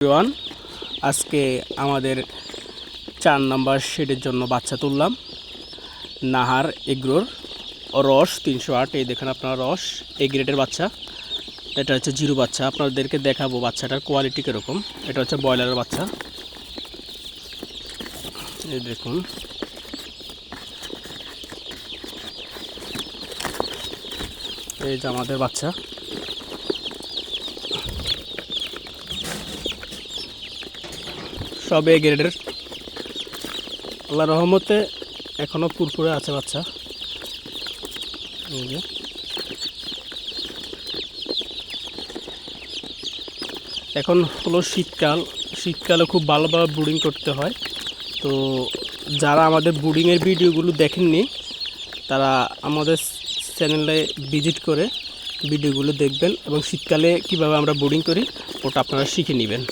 Everyone, আজকে আমাদের 4 number শেডের জন্য বাচ্চা তুললাম। নাহার এগ্রোর রস 308, এই দেখেন আপনার রস এ গ্রেডের বাচ্চা। এটা হচ্ছে জিরো বাচ্চা, আপনাদেরকে দেখাবো বাচ্চাটার কোয়ালিটি কীরকম। এটা হচ্ছে ব্রয়লারের বাচ্চা, এই দেখুন। এই যে আমাদের বাচ্চা, সব এ গ্রেডের। আল্লাহর রহমতে এখনও পুরপুরে আছে বাচ্চা। এই যে এখন হলো শীতকাল, শীতকালে খুব ভালোভাবে ব্রুডিং করতে হয়। তো যারা আমাদের ব্রুডিংয়ের ভিডিওগুলো দেখেননি তারা আমাদের চ্যানেলে ভিজিট করে ভিডিওগুলো দেখবেন এবং শীতকালে কিভাবে আমরা ব্রুডিং করি ওটা আপনারা শিখে নেবেন।